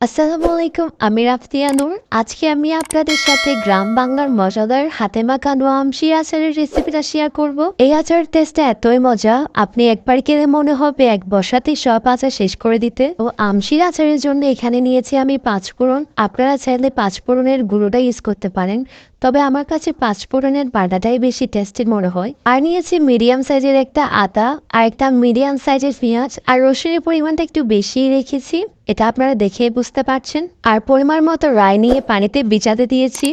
আসসালামু আলাইকুম, আমি রাফতিয়া নূর। আজকে আমি আপনাদের সাথে গ্রাম বাংলার মজাদার হাতে মাখানো আমশি আচারের রেসিপিটা শেয়ার করব। এই আচারের টেস্টটা এতই মজা, আপনি একবার খেলে মনে হবে এক বসাতেই সব আচার শেষ করে দিতে। ও আমশির আচারের জন্য এখানে নিয়েছি আমি 5 ফোড়ন। আপনারা চাইলে 5 ফোড়নের গুঁড়োটা ইউজ করতে পারেন, তবে আমার কাছে 5 ফোড়নের বাটাটাই বেশি টেস্টেড মনে হয়। আর নিয়েছি মিডিয়াম সাইজের একটা আদা, আর একটা মিডিয়াম সাইজের পেঁয়াজ, আর রসুনের পরিমাণটা একটু বেশি রেখেছি, এটা আপনারা দেখে বুঝতে পারছেন। আর পরিমাণ মতো রাই নিয়ে পানিতে ভিজাতে দিয়েছি।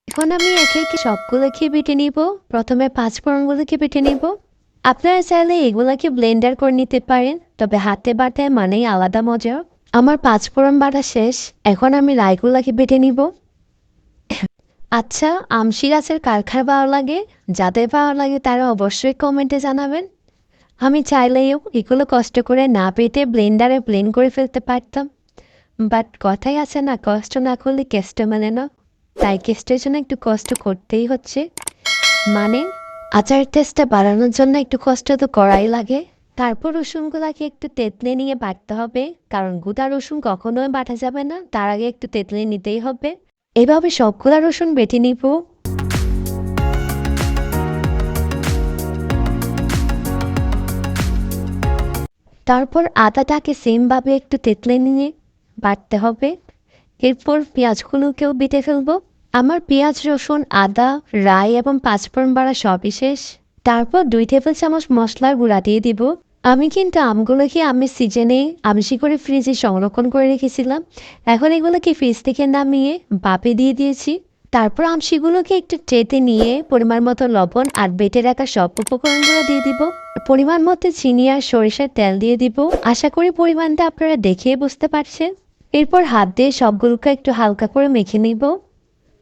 এখন আমি একে একে সবগুলোকে বেটে নিব। প্রথমে 5 ফোড়নগুলোকে বেটে নিব। আপনারা চাইলে এগুলোকে ব্লেন্ডার করে নিতে পারেন, তবে হাতে বাটায় মানেই আলাদা মজা। আমার 5 ফোড়ন বাটা শেষ, এখন আমি রাইগুলোকে বেটে নিব। আচ্ছা, আমশি গাছের কার কার ভালো লাগে? যাদের ভালো লাগে তারা অবশ্যই কমেন্টে জানাবেন। আমি চাইলেও এগুলো কষ্ট করে না পেটে ব্লেন্ডারে ব্লেন্ড করে ফেলতে পারতাম, বাট কথাই আছে না, কষ্ট না করলে কেষ্ট মানে না। তাই কেষ্টের জন্য একটু কষ্ট করতেই হচ্ছে। মানে আচার টেস্টটা বাড়ানোর জন্য একটু কষ্ট তো করাই লাগে। তারপর রসুনগুলাকে একটু তেঁতলে নিয়ে বাটতে হবে, কারণ গোটা রসুন কখনোই বাটা যাবে না, তার আগে একটু তেঁতলে নিতেই হবে। এভাবে সবগুলা রসুন বেটে নিব। তারপর আদাটাকে সেমভাবে একটু তেঁতলে নিয়ে বাটতে হবে। এরপর পেঁয়াজগুলোকেও বেটে ফেলবো। আমার পেঁয়াজ, রসুন, আদা, রাই এবং 5 ফোড়ন বাড়া সবই শেষ। তারপর 2 টেবিল চামচ মশলার গুঁড়া দিয়ে দিব। আমি কিন্তু আমগুলোকে আমের সিজনে আমসি করে ফ্রিজে সংরক্ষণ করে রেখেছিলাম। এখন এগুলোকে ফ্রিজ থেকে নামিয়ে বাপে দিয়ে দিয়েছি। তারপর আমসিগুলোকে একটু ট্রেতে নিয়ে পরিমাণ মতো লবণ আর বেটে রাখা সব উপকরণগুলো দিয়ে দিব। পরিমাণ মতো চিনি আর সরিষার তেল দিয়ে দিব। আশা করি পরিমাণটা আপনারা দেখে বুঝতে পারছেন। এরপর হাত দিয়ে সবগুলোকে একটু হালকা করে মেখে নিব।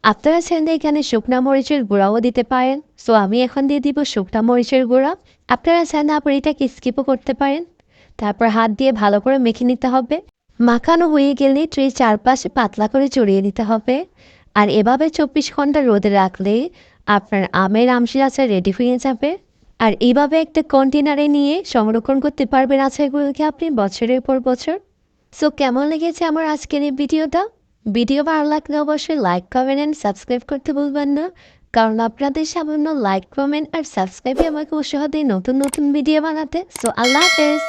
আপনারা চাইলে এখানে শুকনা মরিচের গুঁড়াও দিতে পারেন, সো আমি এখন দিয়ে দিব শুকনা মরিচের গুঁড়া। আপনারা চাইলে আবার এটাকে স্কিপও করতে পারেন। তারপর হাত দিয়ে ভালো করে মেখে নিতে হবে। মাখানো হয়ে গেলে ট্রের চারপাশে পাতলা করে চড়িয়ে নিতে হবে। আর এভাবে 24 ঘন্টা রোদে রাখলে আপনার আমের আমশি আচার রেডি হয়ে যাবে। আর এইভাবে একটা কন্টেনারে নিয়ে সংরক্ষণ করতে পারবেন আচারগুলোকে আপনি বছরের পর বছর। সো কেমন লেগেছে আমার আজকের এই ভিডিওটা? ভিডিও ভালো লাগলে অবশ্যই লাইক, কমেন্ট অ্যান্ড সাবস্ক্রাইব করতে ভুলবেন না, কারণ আপনাদের সামান্য লাইক, কমেন্ট আর সাবস্ক্রাইবে আমাকে উৎসাহ দেয় নতুন নতুন ভিডিও বানাতে। সো আল্লাহ হাফেজ।